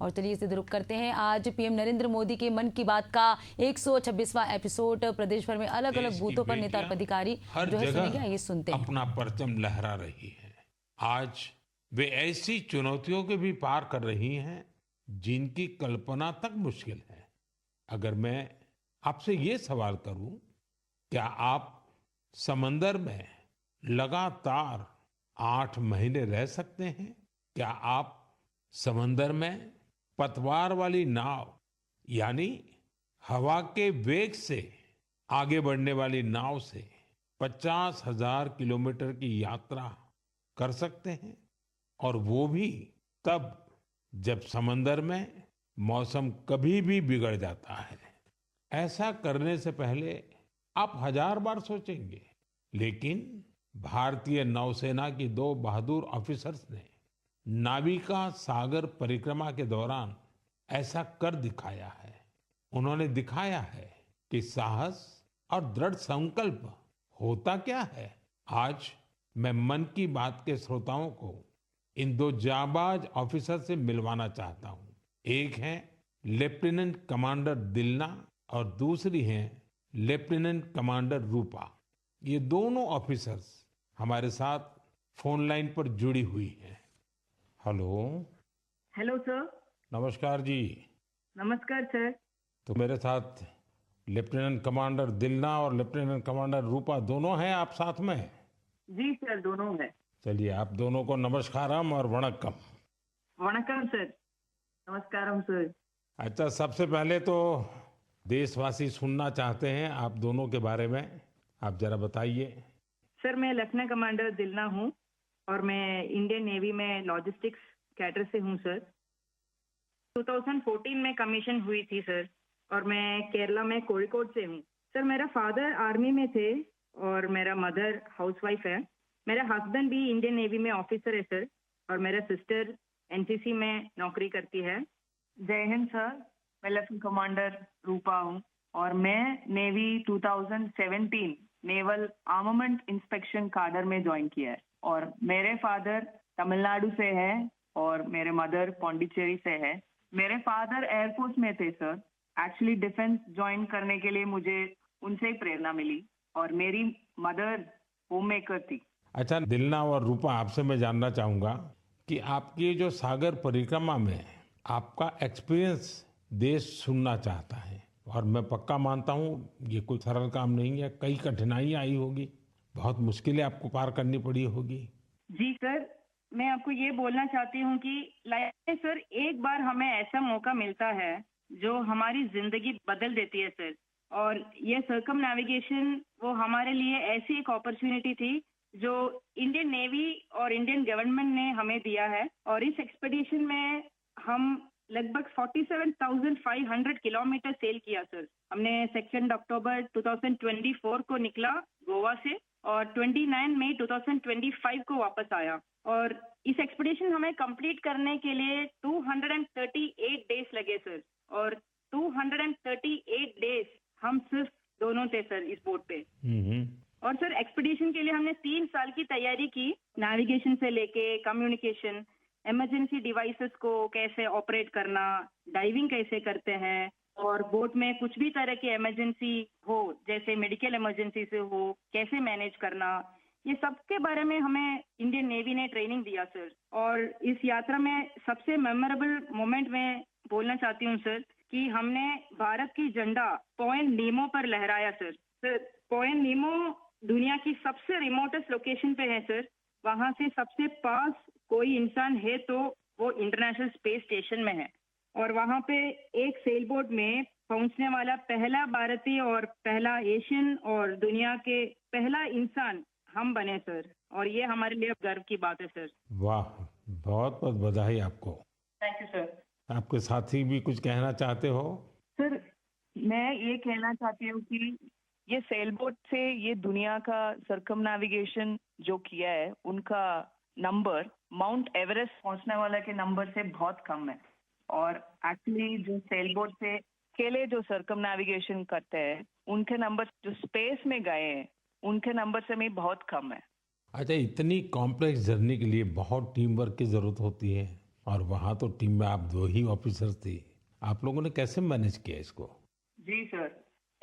और चलिए इसे रुक करते हैं। आज पीएम नरेंद्र मोदी के मन की बात का 126वां एपिसोड। प्रदेश भर में अलग अलग बूथों पर नेता और पदाधिकारी जो है सुनेंगे, आइए सुनते हैं। अपना परचम लहरा रही है। आज वे ऐसी चुनौतियों के भी पार कर रही हैं जिनकी कल्पना तक मुश्किल है। अगर मैं आपसे ये सवाल करूं, क्या आप समंदर में लगातार 8 महीने रह सकते हैं? क्या आप समंदर में पतवार वाली नाव यानी हवा के वेग से आगे बढ़ने वाली नाव से 50,000 किलोमीटर की यात्रा कर सकते हैं? और वो भी तब जब समंदर में मौसम कभी भी बिगड़ जाता है। ऐसा करने से पहले आप 1000 बार सोचेंगे, लेकिन भारतीय नौसेना की 2 बहादुर ऑफिसर्स ने नाविका सागर परिक्रमा के दौरान ऐसा कर दिखाया है। उन्होंने दिखाया है कि साहस और दृढ़ संकल्प होता क्या है। आज मैं मन की बात के श्रोताओं को इन 2 जाबाज ऑफिसर से मिलवाना चाहता हूं। एक है लेफ्टिनेंट कमांडर दिलना और दूसरी है लेफ्टिनेंट कमांडर रूपा। ये दोनों ऑफिसर्स हमारे साथ फोन लाइन पर जुड़ी हुई हैं। हेलो। Hello sir. नमस्कार जी। नमस्कार सर। तो मेरे साथ लेफ्टिनेंट कमांडर दिलना और लेफ्टिनेंट कमांडर रूपा दोनों हैं आप साथ में? जी सर, दोनों है। चलिए आप दोनों को नमस्कारम और वणक्कम। वणक्कम सर। नमस्कारम सर। अच्छा, सबसे पहले तो देशवासी सुनना चाहते हैं आप दोनों के बारे में, आप जरा बताइए। सर, मैं लेफ्टिनेंट कमांडर दिलना हूँ और मैं इंडियन नेवी में लॉजिस्टिक्स कैडर से हूँ सर। 2014 में कमीशन हुई थी सर और मैं केरला में कोझिकोड से हूँ। सर, मेरा फादर आर्मी में थे और मेरा मदर हाउसवाइफ है। मेरा हस्बैंड भी इंडियन नेवी में ऑफिसर है सर और मेरा सिस्टर एनसीसी में नौकरी करती है। जय हिंद सर, मैं लेफ्टिनेंट कमांडर रूपा हूँ और मैं navy 2017 naval armament inspection cadre में ज्वाइन किया है। और मेरे फादर तमिलनाडु से है और मेरे मदर पौंडीचेरी से है। मेरे फादर एयरफोर्स में थे सर। एक्चुअली डिफेंस ज्वाइन करने के लिए मुझे उनसे ही प्रेरणा मिली और मेरी मदर होम मेकर थी। अच्छा दिलना और रूपा, आपसे मैं जानना चाहूंगा कि आपकी जो सागर परिक्रमा में आपका एक्सपीरियंस देश सुनना चाहता है। और मैं पक्का मानता हूँ ये कोई सरल काम नहीं है, कई कठिनाइयाँ आई होगी, बहुत मुश्किलें आपको पार करनी पड़ी होगी। जी सर, मैं आपको ये बोलना चाहती हूँ कि लाइफ में सर एक बार हमें ऐसा मौका मिलता है जो हमारी जिंदगी बदल देती है सर। और ये सर्कम नेविगेशन वो हमारे लिए ऐसी एक अपॉर्चुनिटी थी जो इंडियन नेवी और इंडियन गवर्नमेंट ने हमें दिया है। और इस एक्सपेडिशन में हम लगभग 47,500 किलोमीटर सेल किया सर। हमने 2 अक्टूबर 2024 को निकला गोवा से और 29 मई 2025 को वापस आया। और इस एक्सपेडिशन हमें कंप्लीट करने के लिए 238 डेज लगे सर। और 238 डेज हम सिर्फ दोनों थे सर इस बोट पे। और सर एक्सपेडिशन के लिए हमने 3 साल की तैयारी की, नेविगेशन से लेके कम्युनिकेशन, इमरजेंसी डिवाइसेस को कैसे ऑपरेट करना, डाइविंग कैसे करते हैं और बोट में कुछ भी तरह की इमरजेंसी हो जैसे मेडिकल इमरजेंसी से हो कैसे मैनेज करना, ये सब के बारे में हमें इंडियन नेवी ने ट्रेनिंग दिया सर। और इस यात्रा में सबसे मेमोरेबल मोमेंट में बोलना चाहती हूँ सर कि हमने भारत की झंडा पॉइंट नीमो पर लहराया सर। सर, पॉइंट नीमो दुनिया की सबसे रिमोटेस्ट लोकेशन पे है सर। वहाँ से सबसे पास कोई इंसान है तो वो इंटरनेशनल स्पेस स्टेशन में है। और वहाँ पे एक सेल बोट में पहुँचने वाला पहला भारतीय और पहला एशियन और दुनिया के पहला इंसान हम बने सर। और ये हमारे लिए गर्व की बात है सर। वाह, बहुत बहुत बधाई आपको। Thank you sir. आपके साथी भी कुछ कहना चाहते हो? सर, मैं ये कहना चाहती हूँ कि ये सेल बोट से ये दुनिया का सर्कम नेविगेशन जो किया है उनका नंबर माउंट एवरेस्ट पहुंचने वाला के नंबर से बहुत कम है। और एक्चुअली जो सेल बोट से अकेले जो सर्कम नेविगेशन करते हैं उनके नंबर जो स्पेस में गए हैं उनके नंबर से भी बहुत कम है। अच्छा, इतनी कॉम्प्लेक्स जर्नी के लिए बहुत टीम वर्क की जरूरत होती है। और वहाँ तो टीम में आप 2 ही ऑफिसर्स थे। आप लोगों ने कैसे मैनेज किया इसको? जी सर,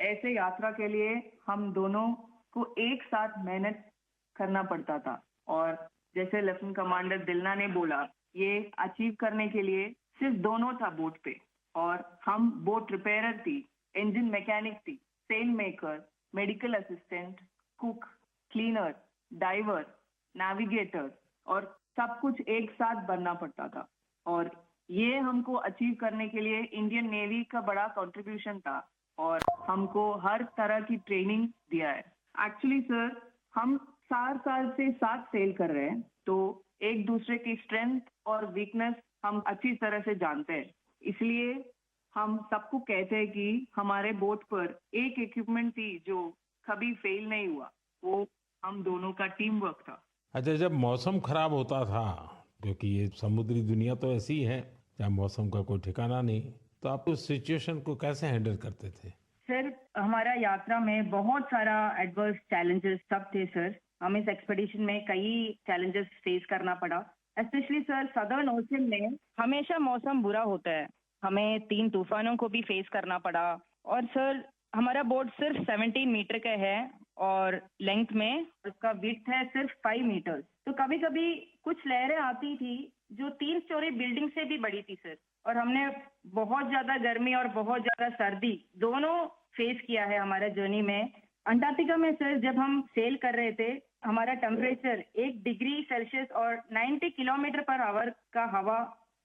ऐसे यात्रा के लिए हम दोनों को एक साथ मेहनत करना पड़ता था। और जैसे लेफ्टिनेंट कमांडर दिलना ने बोला, ये अचीव करने के लिए सिर्फ दोनों था बोट पे, और हम बोट रिपेयरर थी, इंजन मैकेनिक थी, sail maker, medical assistant, cook, cleaner, diver, navigator, और सब कुछ एक साथ बनना पड़ता था। और ये हमको अचीव करने के लिए इंडियन नेवी का बड़ा कंट्रीब्यूशन था, और हमको हर तरह की ट्रेनिंग दिया है। एक्चुअली सर, हम 4 साल से साथ सेल कर रहे हैं, तो एक दूसरे की स्ट्रेंथ और वीकनेस हम अच्छी तरह से जानते हैं। इसलिए हम सबको कहते हैं कि हमारे बोट पर एक इक्विपमेंट थी जो कभी फेल नहीं हुआ, वो हम दोनों का टीम वर्क था। अच्छा, जब मौसम खराब होता था, क्योंकि ये समुद्री दुनिया तो ऐसी ही है जहाँ मौसम का कोई ठिकाना नहीं, तो आप उस सिचुएशन को कैसे हैंडल करते थे? सर, हमारा यात्रा में बहुत सारा एडवर्स चैलेंजेस सब थे सर। हम इस एक्सपेडिशन में कई चैलेंजेस फेस करना पड़ा। स्पेशली सर, सदर्न ओशन में हमेशा मौसम बुरा होता है। हमें 3 तूफानों को भी फेस करना पड़ा। और सर, हमारा बोट सिर्फ 17 मीटर का है और लेंथ में उसका विड्थ है सिर्फ 5 मीटर। तो कभी कभी कुछ लहरें आती थी जो 3 स्टोरी बिल्डिंग से भी बड़ी थी सर। और हमने बहुत ज्यादा गर्मी और बहुत ज्यादा सर्दी दोनों फेस किया है हमारे जर्नी में। अंटार्कटिका में सर, जब हम सेल कर रहे थे, हमारा टेम्परेचर 1 डिग्री सेल्सियस और 90 किलोमीटर पर आवर का हवा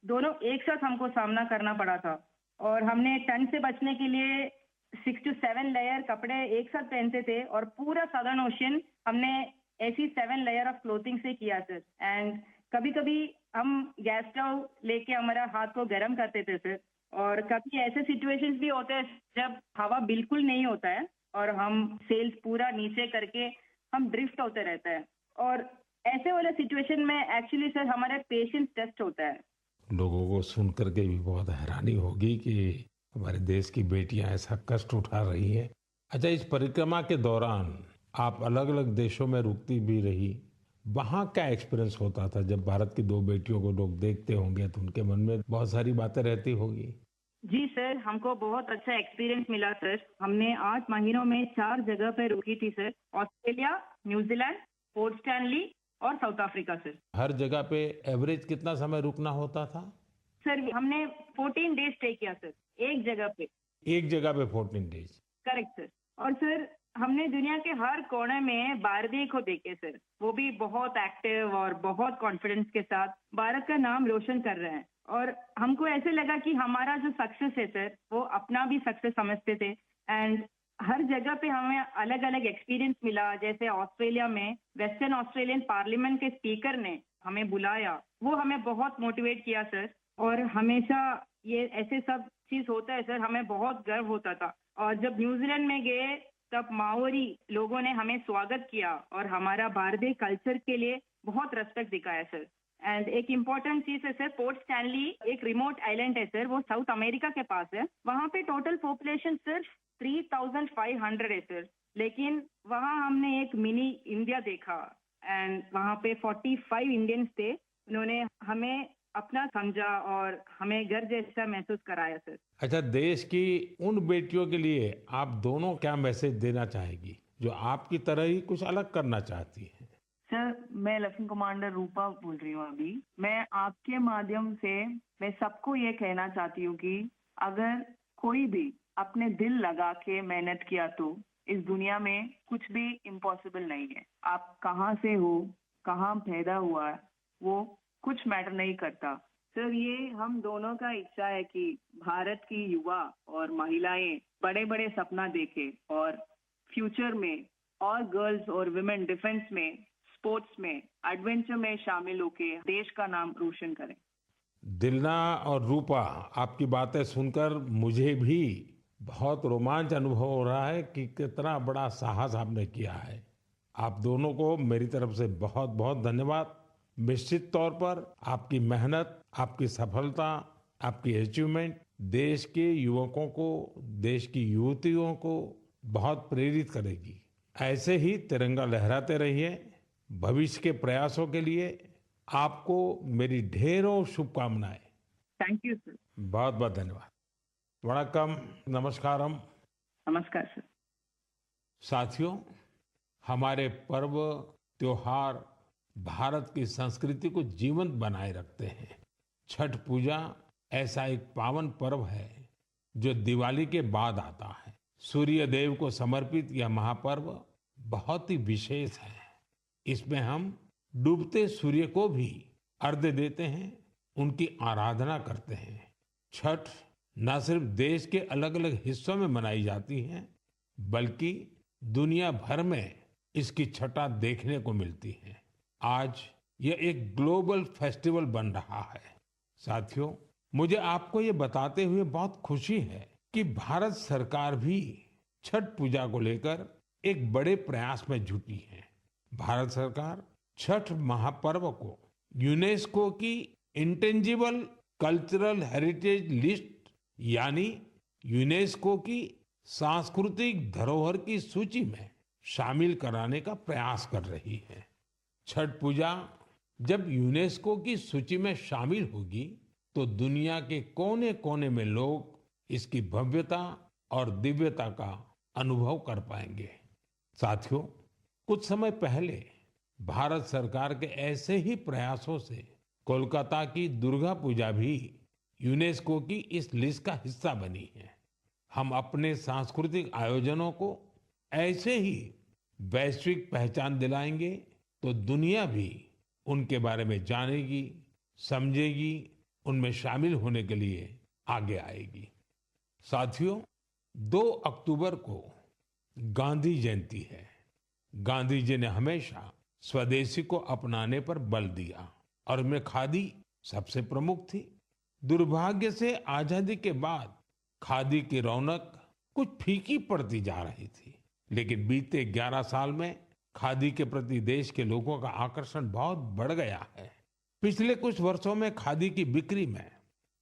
दोनों एक साथ हमको सामना करना पड़ा था। और हमने ठंड से बचने के लिए 6 to 7 लेयर कपड़े एक साथ पहनते थे, और पूरा सदर्न ओशन हमने ऐसी 7 लेयर ऑफ क्लोथिंग से किया सर। एंड कभी कभी हम गैस स्टोव लेके हमारा हाथ को गर्म करते थे सर। और कभी ऐसे सिचुएशंस भी होते हैं जब हवा बिल्कुल नहीं होता है और हम सेल्स पूरा नीचे करके हम ड्रिफ्ट होते रहते हैं। और ऐसे वाले सिचुएशन में एक्चुअली सर हमारे पेशेंस टेस्ट होता है। लोगों को सुन करके भी बहुत हैरानी होगी कि हमारे देश की बेटियां ऐसा कष्ट उठा रही हैं। अच्छा, इस परिक्रमा के दौरान आप अलग अलग देशों में रुकती भी रही, वहाँ क्या एक्सपीरियंस होता था? जब भारत की 2 बेटियों को लोग देखते होंगे तो उनके मन में बहुत सारी बातें रहती होगी। जी सर, हमको बहुत अच्छा एक्सपीरियंस मिला सर। हमने 8 महीनों में 4 जगह पे रुकी थी sir. Australia, New Zealand, port Stanley और साउथ अफ्रीका सर। हर जगह पे एवरेज कितना समय रुकना होता था? सर, हमने 14 डेज स्टे किया सर, एक जगह पे। एक जगह पे 14 डेज? Correct sir. और सर, हमने दुनिया के हर कोने में भारतीय को देखे सर। वो भी बहुत एक्टिव और बहुत कॉन्फिडेंस के साथ भारत का नाम रोशन कर रहे हैं। और हमको ऐसे लगा कि हमारा जो सक्सेस है सर, वो अपना भी सक्सेस समझते थे। एंड हर जगह पे हमें अलग अलग एक्सपीरियंस मिला। जैसे ऑस्ट्रेलिया में वेस्टर्न ऑस्ट्रेलियन पार्लियामेंट के स्पीकर ने हमें बुलाया, वो हमें बहुत मोटिवेट किया सर। और हमेशा ये ऐसे सब चीज होता है सर, हमें बहुत गर्व होता था। और जब न्यूजीलैंड में गए तब माओरी लोगों ने हमें स्वागत किया और हमारा भारतीय कल्चर के लिए बहुत रेस्पेक्ट दिखाया सर। एंड एक इम्पोर्टेंट चीज है सर, पोर्ट स्टैनली एक रिमोट आइलैंड है सर, वो साउथ अमेरिका के पास है। वहाँ पे टोटल पॉपुलेशन सिर्फ 3500 है सर। लेकिन वहाँ हमने एक मिनी इंडिया देखा। एंड वहाँ पे 45 इंडियंस थे। उन्होंने हमें अपना समझा और हमें घर जैसा महसूस कराया सर। अच्छा, देश की उन बेटियों के लिए आप दोनों क्या मैसेज देना चाहेगी जो आपकी तरह ही कुछ अलग करना चाहती हैं? सर, मैं लेफ्टिनेंट कमांडर रूपा बोल रही हूँ अभी। मैं आपके माध्यम से मैं सबको ये कहना चाहती हूँ कि अगर कोई भी अपने दिल लगा के मेहनत किया तो इस दुनिया में कुछ भी इम्पॉसिबल नहीं है। आप कहाँ से हो, कहाँ पैदा हुआ, वो कुछ मैटर नहीं करता। सर, ये हम दोनों का इच्छा है कि भारत की युवा और महिलाएं बड़े बड़े सपना देखें और फ्यूचर में और गर्ल्स और विमेन डिफेंस में, स्पोर्ट्स में, एडवेंचर में शामिल होके देश का नाम रोशन करें। दिलना और रूपा, आपकी बातें सुनकर मुझे भी बहुत रोमांच अनुभव हो रहा है कि कितना बड़ा साहस आपने किया है। आप दोनों को मेरी तरफ से बहुत बहुत धन्यवाद। निश्चित तौर पर आपकी मेहनत, आपकी सफलता, आपकी अचीवमेंट देश के युवकों को, देश की युवतियों को बहुत प्रेरित करेगी। ऐसे ही तिरंगा लहराते रहिए। भविष्य के प्रयासों के लिए आपको मेरी ढेरों शुभकामनाएं। Thank you sir. बहुत बहुत धन्यवाद। वणक्कम, नमस्कारम। नमस्कार सर। साथियों, हमारे पर्व त्योहार भारत की संस्कृति को जीवंत बनाए रखते हैं। छठ पूजा ऐसा एक पावन पर्व है जो दिवाली के बाद आता है। सूर्य देव को समर्पित यह महापर्व बहुत ही विशेष है। इसमें हम डूबते सूर्य को भी अर्घ्य देते हैं, उनकी आराधना करते हैं। छठ न सिर्फ देश के अलग अलग हिस्सों में मनाई जाती है, बल्कि दुनिया भर में इसकी छठा देखने को मिलती है। आज यह एक ग्लोबल फेस्टिवल बन रहा है। साथियों, मुझे आपको ये बताते हुए बहुत खुशी है कि भारत सरकार भी छठ पूजा को लेकर एक बड़े प्रयास में जुटी है। भारत सरकार छठ महापर्व को यूनेस्को की इंटेंजिबल कल्चरल हेरिटेज लिस्ट यानी यूनेस्को की सांस्कृतिक धरोहर की सूची में शामिल कराने का प्रयास कर रही है। छठ पूजा जब यूनेस्को की सूची में शामिल होगी तो दुनिया के कोने कोने में लोग इसकी भव्यता और दिव्यता का अनुभव कर पाएंगे। साथियों, कुछ समय पहले भारत सरकार के ऐसे ही प्रयासों से कोलकाता की दुर्गा पूजा भी यूनेस्को की इस लिस्ट का हिस्सा बनी है। हम अपने सांस्कृतिक आयोजनों को ऐसे ही वैश्विक पहचान दिलाएंगे तो दुनिया भी उनके बारे में जानेगी, समझेगी, उनमें शामिल होने के लिए आगे आएगी। साथियों, 2 अक्टूबर को गांधी जयंती है। गांधी जी ने हमेशा स्वदेशी को अपनाने पर बल दिया और उनमें खादी सबसे प्रमुख थी। दुर्भाग्य से आजादी के बाद खादी की रौनक कुछ फीकी पड़ती जा रही थी, लेकिन बीते 11 साल में खादी के प्रति देश के लोगों का आकर्षण बहुत बढ़ गया है। पिछले कुछ वर्षों में खादी की बिक्री में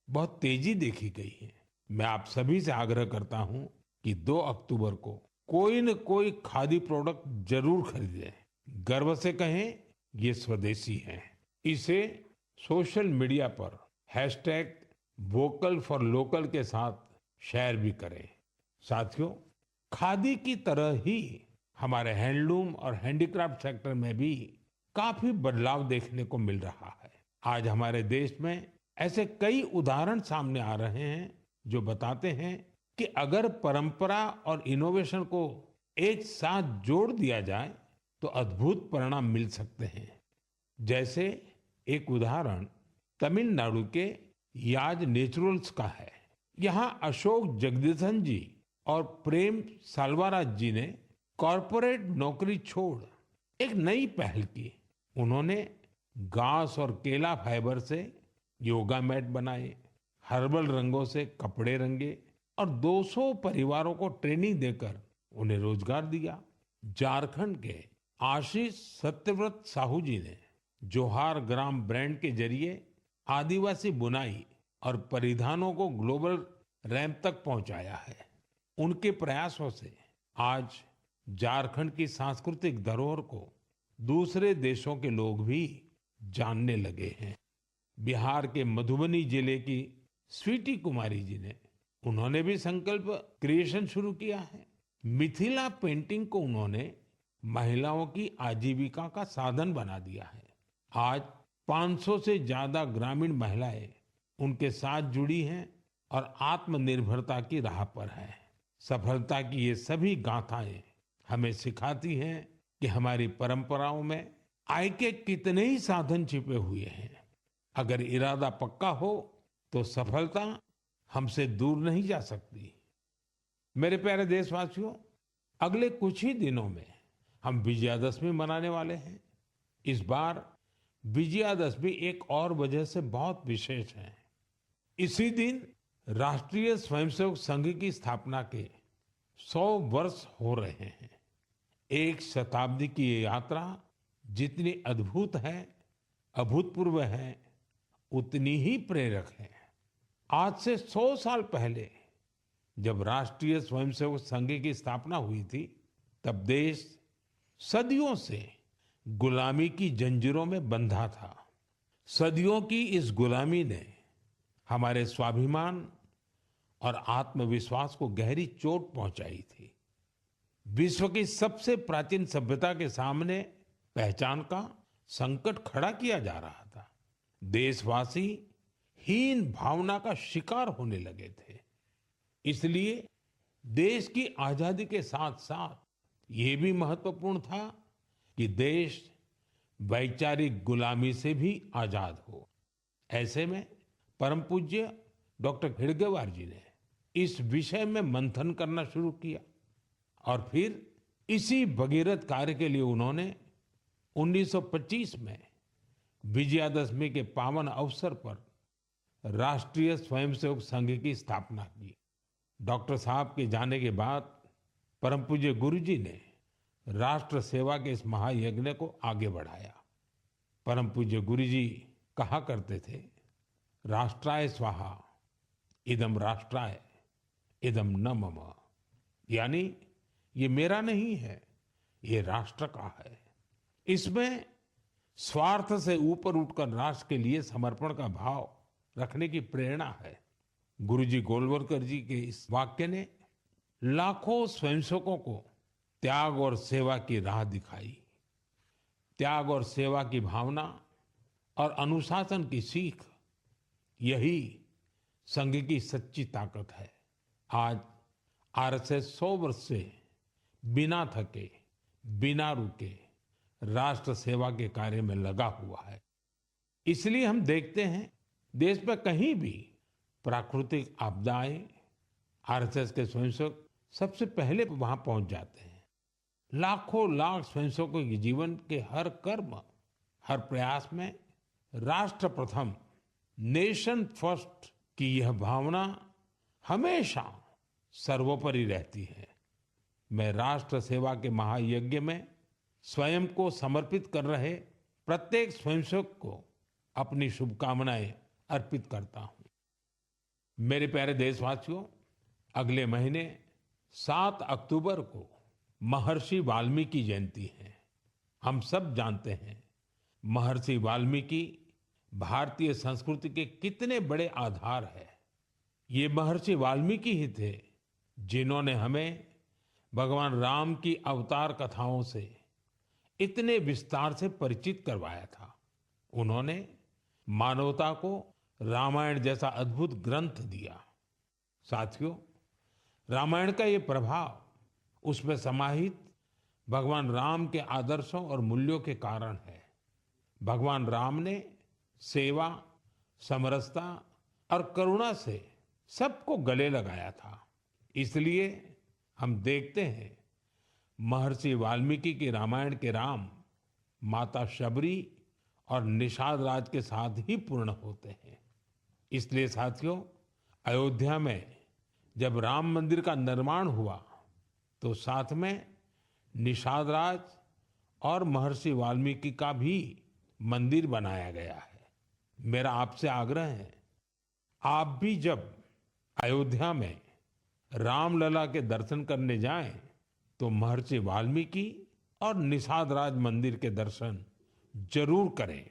बहुत तेजी देखी गई है। मैं आप सभी से आग्रह करता हूं कि 2 अक्टूबर को कोई न कोई खादी प्रोडक्ट जरूर खरीदें। गर्व से कहें ये स्वदेशी है। इसे सोशल मीडिया पर #वोकल फॉर लोकल के साथ शेयर भी करें। साथियों, खादी की तरह ही हमारे हैंडलूम और हैंडीक्राफ्ट सेक्टर में भी काफी बदलाव देखने को मिल रहा है। आज हमारे देश में ऐसे कई उदाहरण सामने आ रहे हैं जो बताते हैं कि अगर परंपरा और इनोवेशन को एक साथ जोड़ दिया जाए तो अद्भुत परिणाम मिल सकते हैं। जैसे एक उदाहरण तमिलनाडु के याज नेचुरल्स का है। यहाँ अशोक जगदीशन जी और प्रेम साल्वाराज जी ने कॉरपोरेट नौकरी छोड़ एक नई पहल की। उन्होंने घास और केला फाइबर से योगा मैट बनाए, हर्बल रंगों से कपड़े रंगे और 200 परिवारों को ट्रेनिंग देकर उन्हें रोजगार दिया। झारखंड के आशीष सत्यव्रत साहू जी ने जोहार ग्राम ब्रांड के जरिए आदिवासी बुनाई और परिधानों को ग्लोबल रैंप तक पहुंचाया है। उनके प्रयासों से आज झारखंड की सांस्कृतिक धरोहर को दूसरे देशों के लोग भी जानने लगे हैं। बिहार के मधुबनी जिले की स्वीटी कुमारी जी ने उन्होंने भी संकल्प क्रिएशन शुरू किया है। मिथिला पेंटिंग को उन्होंने महिलाओं की आजीविका का साधन बना दिया है। आज 500 से ज्यादा ग्रामीण महिलाएं उनके साथ जुड़ी हैं और आत्मनिर्भरता की राह पर है। सफलता की ये सभी गाथाएं हमें सिखाती हैं कि हमारी परंपराओं में आय के कितने ही साधन छिपे हुए हैं। अगर इरादा पक्का हो तो सफलता हमसे दूर नहीं जा सकती। मेरे प्यारे देशवासियों, अगले कुछ ही दिनों में हम विजयादशमी मनाने वाले हैं। इस बार विजयादशमी एक और वजह से बहुत विशेष है। इसी दिन राष्ट्रीय स्वयंसेवक संघ की स्थापना के 100 वर्ष हो रहे हैं। एक शताब्दी की ये यात्रा जितनी अद्भुत है, अभूतपूर्व है, उतनी ही प्रेरक है। आज से 100 साल पहले जब राष्ट्रीय स्वयंसेवक संघ की स्थापना हुई थी, तब देश सदियों से गुलामी की जंजीरों में बंधा था। सदियों की इस गुलामी ने हमारे स्वाभिमान और आत्मविश्वास को गहरी चोट पहुंचाई थी। विश्व की सबसे प्राचीन सभ्यता के सामने पहचान का संकट खड़ा किया जा रहा था। देशवासी हीन भावना का शिकार होने लगे थे। इसलिए देश की आजादी के साथ साथ ये भी महत्वपूर्ण था कि देश वैचारिक गुलामी से भी आजाद हो। ऐसे में परम पूज्य डॉक्टर हेडगेवार जी ने इस विषय में मंथन करना शुरू किया और फिर इसी भगीरथ कार्य के लिए उन्होंने 1925 में विजयादशमी के पावन अवसर पर राष्ट्रीय स्वयंसेवक संघ की स्थापना की। डॉक्टर साहब के जाने के बाद परम पूज्य गुरु जी ने राष्ट्र सेवा के इस महायज्ञ को आगे बढ़ाया। परम पूज्य गुरु जी कहा करते थे, राष्ट्राय स्वाहा इदम राष्ट्राय इदम न मम, यानी ये मेरा नहीं है, ये राष्ट्र का है। इसमें स्वार्थ से ऊपर उठकर राष्ट्र के लिए समर्पण का भाव रखने की प्रेरणा है। गुरुजी गोलवलकर जी के इस वाक्य ने लाखों स्वयंसेवकों को त्याग और सेवा की राह दिखाई। त्याग और सेवा की भावना और अनुशासन की सीख, यही संघ की सच्ची ताकत है। आज आरएसएस 100 वर्ष से बिना थके, बिना रुके राष्ट्र सेवा के कार्य में लगा हुआ है। इसलिए हम देखते हैं देश में कहीं भी प्राकृतिक आपदाएं, आरएसएस के स्वयंसेवक सबसे पहले वहां पहुंच जाते हैं। लाखों लाख स्वयंसेवकों के जीवन के हर कर्म, हर प्रयास में राष्ट्र प्रथम, नेशन फर्स्ट की यह भावना हमेशा सर्वोपरि रहती है। मैं राष्ट्र सेवा के महायज्ञ में स्वयं को समर्पित कर रहे प्रत्येक स्वयंसेवक को अपनी शुभकामनाएं अर्पित करता हूं। मेरे प्यारे देशवासियों, अगले महीने 7 अक्टूबर को महर्षि वाल्मीकि जयंती है। हम सब जानते हैं महर्षि वाल्मीकि भारतीय संस्कृति के कितने बड़े आधार है। ये महर्षि वाल्मीकि ही थे जिन्होंने हमें भगवान राम की अवतार कथाओं से इतने विस्तार से परिचित करवाया था। उन्होंने मानवता को रामायण जैसा अद्भुत ग्रंथ दिया। साथियों, रामायण का ये प्रभाव उसमें समाहित भगवान राम के आदर्शों और मूल्यों के कारण है। भगवान राम ने सेवा, समरसता और करुणा से सबको गले लगाया था। इसलिए हम देखते हैं महर्षि वाल्मीकि की रामायण के राम माता शबरी और निषाद राज के साथ ही पूर्ण होते हैं। इसलिए साथियों, अयोध्या में जब राम मंदिर का निर्माण हुआ तो साथ में निषाद राज और महर्षि वाल्मीकि का भी मंदिर बनाया गया है। मेरा आपसे आग्रह है, आप भी जब अयोध्या में रामलला के दर्शन करने जाएं तो महर्षि वाल्मीकि और निषाद राज मंदिर के दर्शन जरूर करें।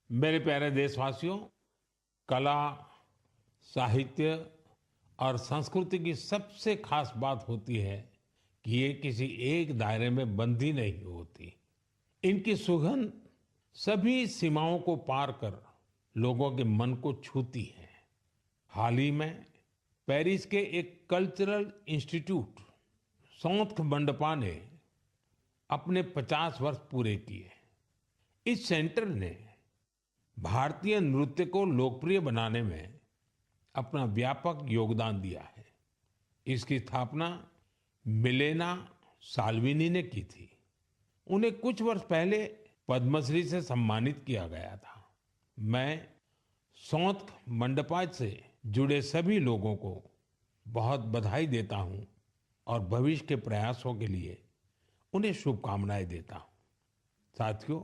मेरे प्यारे देशवासियों, कला, साहित्य और संस्कृति की सबसे खास बात होती है कि ये किसी एक दायरे में बंधी नहीं होती। इनकी सुगंध सभी सीमाओं को पार कर लोगों के मन को छूती है। हाल ही में पेरिस के एक कल्चरल इंस्टीट्यूट सौंथ मंडपा ने अपने 50 वर्ष पूरे किए। इस सेंटर ने भारतीय नृत्य को लोकप्रिय बनाने में अपना व्यापक योगदान दिया है। इसकी स्थापना मिलेना साल्विनी ने की थी। उन्हें कुछ वर्ष पहले पद्मश्री से सम्मानित किया गया था। मैं सौंथ मंडपा से जुड़े सभी लोगों को बहुत बधाई देता हूं और भविष्य के प्रयासों के लिए उन्हें शुभकामनाएं देता हूं। साथियों,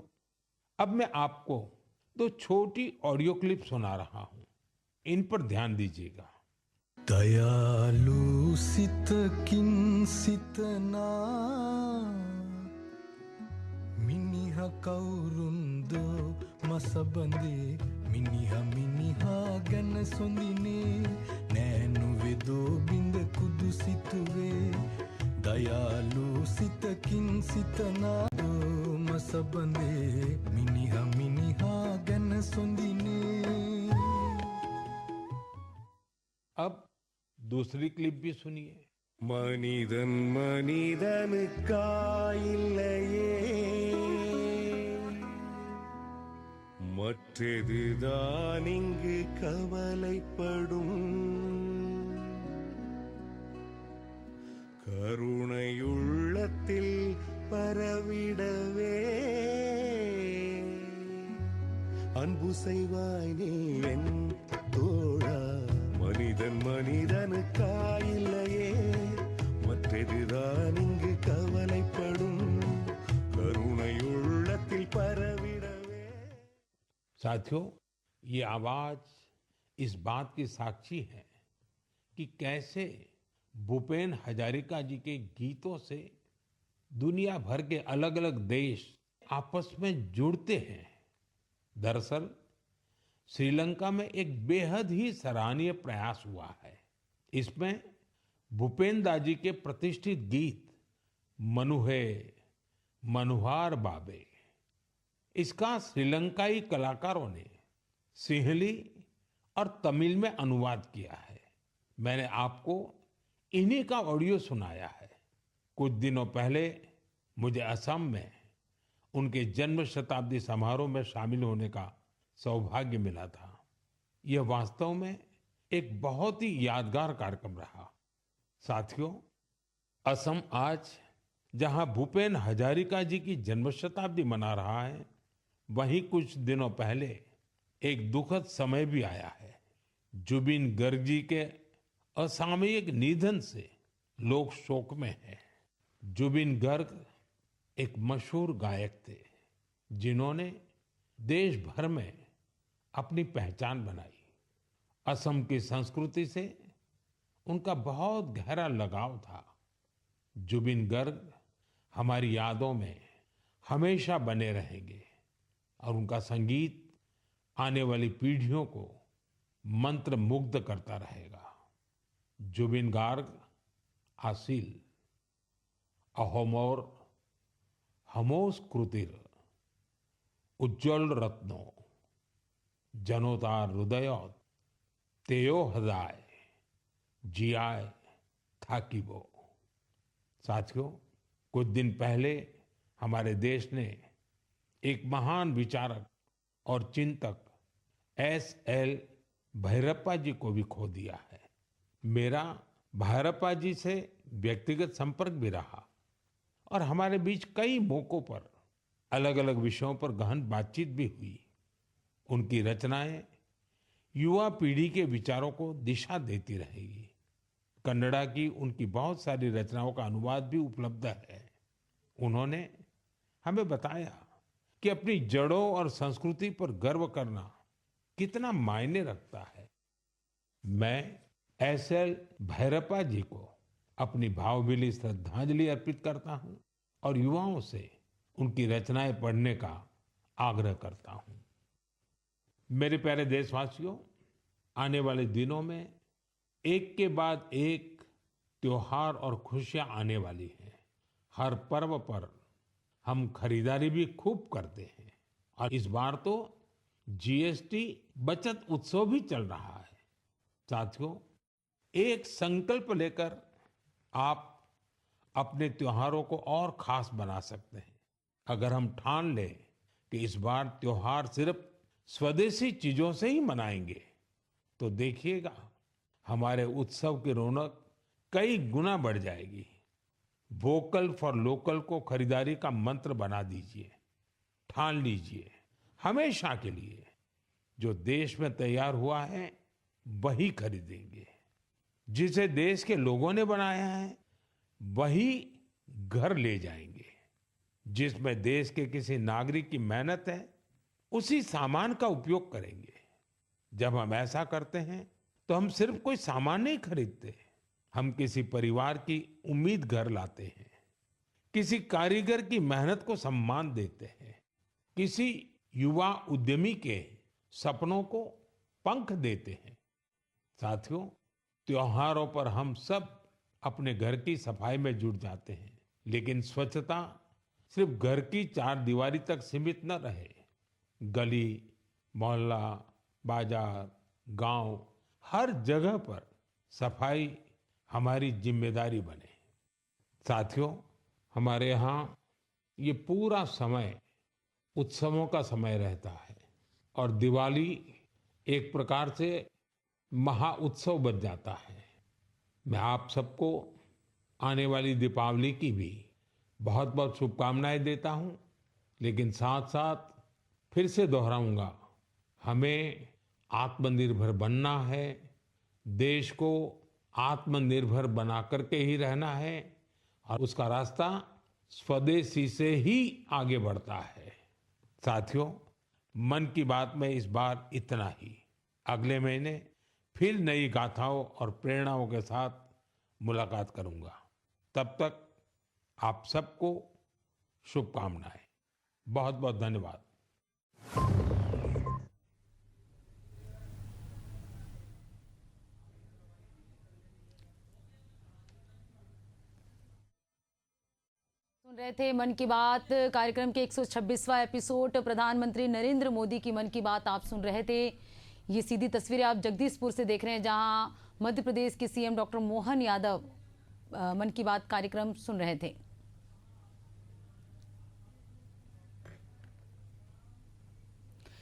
अब मैं आपको 2 छोटी ऑडियो क्लिप सुना रहा हूं। इन पर ध्यान दीजिएगा। दयालु सितकिन सितना मिनिह कौरुंदो මස බඳේ මිනිහ මිනිහා ගැන සොඳිනේ නෑනු වෙදෝ බිඳ කුදු සිතුවේ දයාලු සිතකින් සිතනාදෝ මස බඳේ මිනිහ මිනිහා ගැන සොඳිනේ. अब दूसरी क्लिप भी सुनिए. மனிதன் மனிதனுக்காயில்லையே மற்றதுதான் இங்கு கவலைப்படும் கருணையுள்ளத்தில் பரவிடவே அன்பு செய்வாய் நீ என் தோழா. மனிதன் மனிதனுக்காயில்லையே மற்றதுதான் இங்கு கவலைப்படும் கருணையுள்ளத்தில் பரவிடவே. साथियों, ये आवाज इस बात की साक्षी है कि कैसे भूपेन हजारिका जी के गीतों से दुनिया भर के अलग अलग देश आपस में जुड़ते हैं. दरअसल श्रीलंका में एक बेहद ही सराहनीय प्रयास हुआ है. इसमें भूपेन दाजी के प्रतिष्ठित गीत मनुहे मनुहार बाबे, इसका श्रीलंकाई कलाकारों ने सिंहली और तमिल में अनुवाद किया है. मैंने आपको इन्हीं का ऑडियो सुनाया है. कुछ दिनों पहले मुझे असम में उनके जन्म शताब्दी समारोह में शामिल होने का सौभाग्य मिला था. यह वास्तव में एक बहुत ही यादगार कार्यक्रम रहा. साथियों, असम आज जहां भूपेन हजारिका जी की जन्म शताब्दी मना रहा है, वहीं कुछ दिनों पहले एक दुखद समय भी आया है. जुबिन गर्ग जी के असामयिक निधन से लोग शोक में हैं. जुबिन गर्ग एक मशहूर गायक थे जिन्होंने देश भर में अपनी पहचान बनाई. असम की संस्कृति से उनका बहुत गहरा लगाव था. जुबिन गर्ग हमारी यादों में हमेशा बने रहेंगे और उनका संगीत आने वाली पीढ़ियों को मंत्र मुग्ध करता रहेगा. जुबिन गार्ग आसिल अहोमोर हमोस कृतिर उज्ज्वल रत्नो जनोतार हृदय तेयो हृदय जियाय थाकिबो. साथियों, कुछ दिन पहले हमारे देश ने एक महान विचारक और चिंतक S.L. भैरप्पा जी को भी खो दिया है. मेरा भैरप्पा जी से व्यक्तिगत संपर्क भी रहा और हमारे बीच कई मौकों पर अलग अलग विषयों पर गहन बातचीत भी हुई. उनकी रचनाएं युवा पीढ़ी के विचारों को दिशा देती रहेगी. कन्नड़ा की उनकी बहुत सारी रचनाओं का अनुवाद भी उपलब्ध है. उन्होंने हमें बताया कि अपनी जड़ों और संस्कृति पर गर्व करना कितना मायने रखता है. मैं S.L. भैरप्पा जी को अपनी भावभीनी श्रद्धांजलि अर्पित करता हूं और युवाओं से उनकी रचनाएं पढ़ने का आग्रह करता हूं. मेरे प्यारे देशवासियों, आने वाले दिनों में एक के बाद एक त्योहार और खुशियां आने वाली हैं. हर पर्व पर हम खरीदारी भी खूब करते हैं और इस बार तो GST बचत उत्सव भी चल रहा है. साथियों, एक संकल्प लेकर आप अपने त्योहारों को और खास बना सकते हैं. अगर हम ठान लें कि इस बार त्योहार सिर्फ स्वदेशी चीजों से ही मनाएंगे, तो देखिएगा हमारे उत्सव की रौनक कई गुना बढ़ जाएगी. वोकल फॉर लोकल को खरीदारी का मंत्र बना दीजिए. ठान लीजिए हमेशा के लिए जो देश में तैयार हुआ है वही खरीदेंगे. जिसे देश के लोगों ने बनाया है वही घर ले जाएंगे. जिसमें देश के किसी नागरिक की मेहनत है उसी सामान का उपयोग करेंगे. जब हम ऐसा करते हैं तो हम सिर्फ कोई सामान नहीं खरीदते, हम किसी परिवार की उम्मीद घर लाते हैं, किसी कारीगर की मेहनत को सम्मान देते हैं, किसी युवा उद्यमी के सपनों को पंख देते हैं। साथियों, त्योहारों पर हम सब अपने घर की सफाई में जुट जाते हैं, लेकिन स्वच्छता सिर्फ घर की चार दीवारी तक सीमित न रहे। गली, मोहल्ला, बाजार, गांव, हर जगह पर सफाई हमारी जिम्मेदारी बने। साथियों, हमारे यहाँ ये पूरा समय उत्सवों का समय रहता है और दिवाली एक प्रकार से महा उत्सव बन जाता है। मैं आप सबको आने वाली दीपावली की भी बहुत बहुत शुभकामनाएं देता हूं, लेकिन साथ साथ फिर से दोहराऊंगा, हमें आत्मनिर्भर बनना है, देश को आत्मनिर्भर बना करके ही रहना है और उसका रास्ता स्वदेशी से ही आगे बढ़ता है। साथियों, मन की बात में इस बार इतना ही। अगले महीने फिर नई गाथाओं और प्रेरणाओं के साथ मुलाकात करूंगा। तब तक आप सबको शुभकामनाएं। बहुत बहुत धन्यवाद। सुन रहे थे मन की बात कार्यक्रम के 126वां एपिसोड। प्रधानमंत्री नरेंद्र मोदी की मन की बात आप सुन रहे थे। ये सीधी तस्वीरें आप जगदीशपुर से देख रहे हैं, जहां मध्य प्रदेश के सीएम डॉक्टर मोहन यादव मन की बात कार्यक्रम सुन रहे थे।